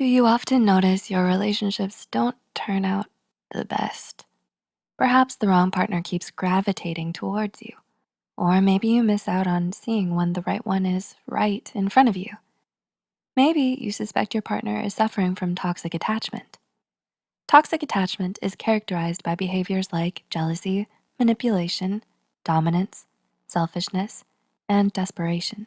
Do you often notice your relationships don't turn out the best? Perhaps the wrong partner keeps gravitating towards you, or maybe you miss out on seeing when the right one is right in front of you. Maybe you suspect your partner is suffering from toxic attachment. Toxic attachment is characterized by behaviors like jealousy, manipulation, dominance, selfishness, and desperation.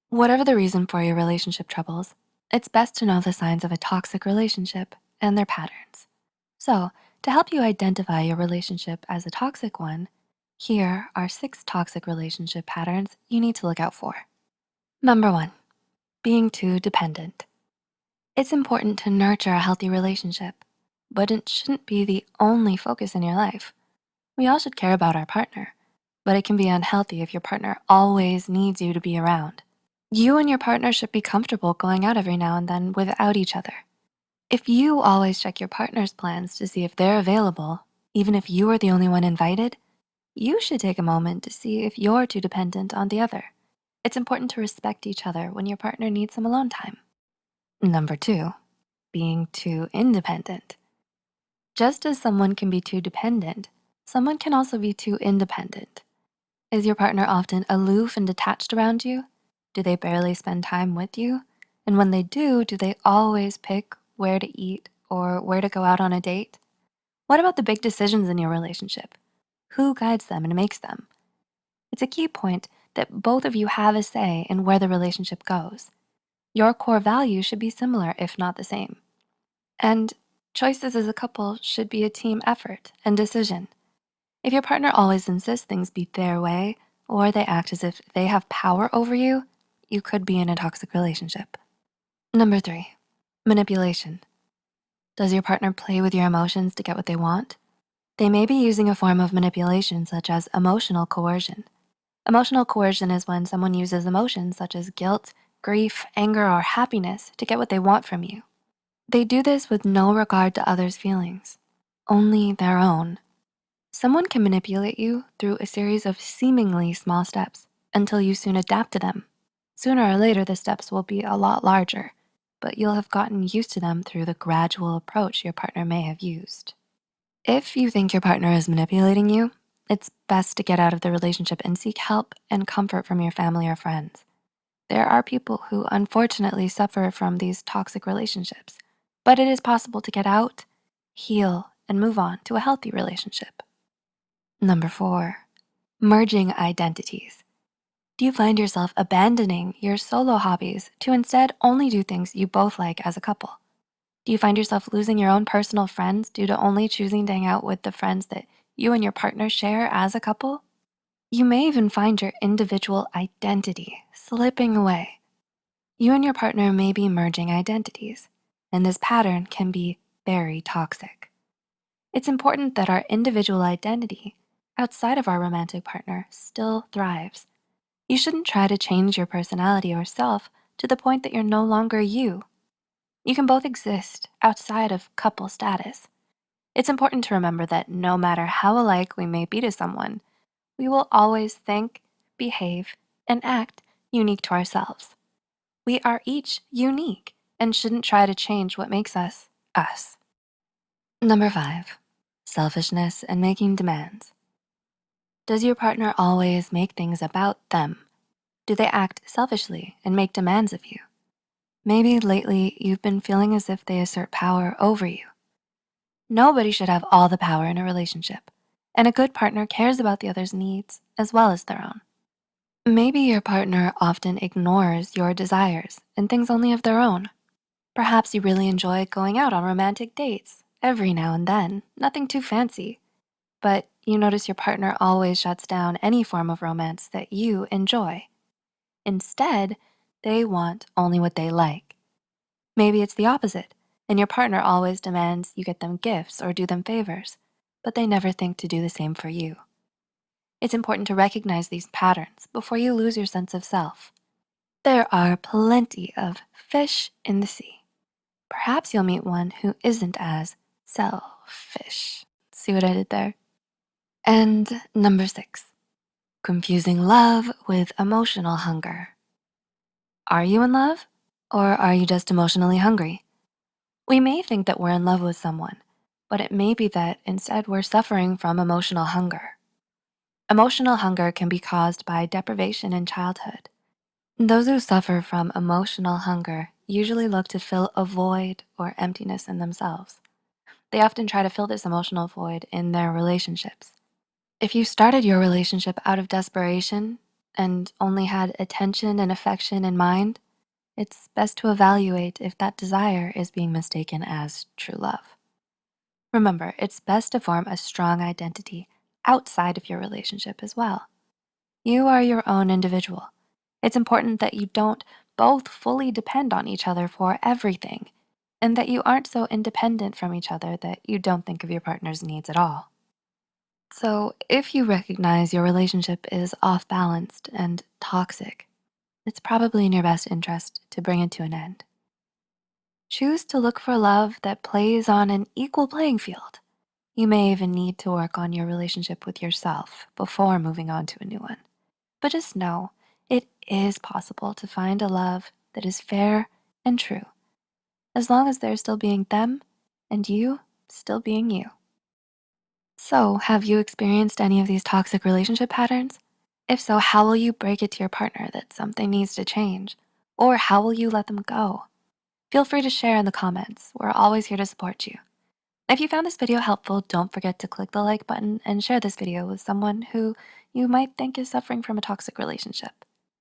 Whatever the reason for your relationship troubles, it's best to know the signs of a toxic relationship and their patterns. So, to help you identify your relationship as a toxic one, here are 6 toxic relationship patterns you need to look out for. Number 1, being too dependent. It's important to nurture a healthy relationship, but it shouldn't be the only focus in your life. We all should care about our partner, but it can be unhealthy if your partner always needs you to be around. You and your partner should be comfortable going out every now and then without each other. If you always check your partner's plans to see if they're available, even if you are the only one invited, you should take a moment to see if you're too dependent on the other. It's important to respect each other when your partner needs some alone time. Number 2, being too independent. Just as someone can be too dependent, someone can also be too independent. Is your partner often aloof and detached around you? Do they barely spend time with you? And when they do they always pick where to eat or where to go out on a date? What about the big decisions in your relationship? Who guides them and makes them? It's a key point that both of you have a say in where the relationship goes. Your core values should be similar, if not the same. And choices as a couple should be a team effort and decision. If your partner always insists things be their way, or they act as if they have power over you, you could be in a toxic relationship. Number 3, manipulation. Does your partner play with your emotions to get what they want? They may be using a form of manipulation such as emotional coercion. Emotional coercion is when someone uses emotions such as guilt, grief, anger, or happiness to get what they want from you. They do this with no regard to others' feelings, only their own. Someone can manipulate you through a series of seemingly small steps until you soon adapt to them. Sooner or later, the steps will be a lot larger, but you'll have gotten used to them through the gradual approach your partner may have used. If you think your partner is manipulating you, it's best to get out of the relationship and seek help and comfort from your family or friends. There are people who unfortunately suffer from these toxic relationships, but it is possible to get out, heal, and move on to a healthy relationship. Number 4, merging identities. Do you find yourself abandoning your solo hobbies to instead only do things you both like as a couple? Do you find yourself losing your own personal friends due to only choosing to hang out with the friends that you and your partner share as a couple? You may even find your individual identity slipping away. You and your partner may be merging identities, and this pattern can be very toxic. It's important that our individual identity outside of our romantic partner still thrives. You shouldn't try to change your personality or self to the point that you're no longer you. You can both exist outside of couple status. It's important to remember that no matter how alike we may be to someone, we will always think, behave, and act unique to ourselves. We are each unique and shouldn't try to change what makes us, us. Number 5, selfishness and making demands. Does your partner always make things about them? Do they act selfishly and make demands of you? Maybe lately you've been feeling as if they assert power over you. Nobody should have all the power in a relationship, and a good partner cares about the other's needs as well as their own. Maybe your partner often ignores your desires and thinks only of their own. Perhaps you really enjoy going out on romantic dates every now and then, nothing too fancy, but you notice your partner always shuts down any form of romance that you enjoy. Instead, they want only what they like. Maybe it's the opposite, and your partner always demands you get them gifts or do them favors, but they never think to do the same for you. It's important to recognize these patterns before you lose your sense of self. There are plenty of fish in the sea. Perhaps you'll meet one who isn't as selfish. See what I did there? And number 6, confusing love with emotional hunger. Are you in love, or are you just emotionally hungry? We may think that we're in love with someone, but it may be that instead we're suffering from emotional hunger. Emotional hunger can be caused by deprivation in childhood. Those who suffer from emotional hunger usually look to fill a void or emptiness in themselves. They often try to fill this emotional void in their relationships. If you started your relationship out of desperation and only had attention and affection in mind, it's best to evaluate if that desire is being mistaken as true love. Remember, it's best to form a strong identity outside of your relationship as well. You are your own individual. It's important that you don't both fully depend on each other for everything, and that you aren't so independent from each other that you don't think of your partner's needs at all. So, if you recognize your relationship is off balanced and toxic, it's probably in your best interest to bring it to an end. Choose to look for love that plays on an equal playing field. You may even need to work on your relationship with yourself before moving on to a new one. But just know it is possible to find a love that is fair and true, as long as they're still being them and you still being you. So, have you experienced any of these toxic relationship patterns? If so, how will you break it to your partner that something needs to change? Or how will you let them go? Feel free to share in the comments. We're always here to support you. If you found this video helpful, don't forget to click the like button and share this video with someone who you might think is suffering from a toxic relationship.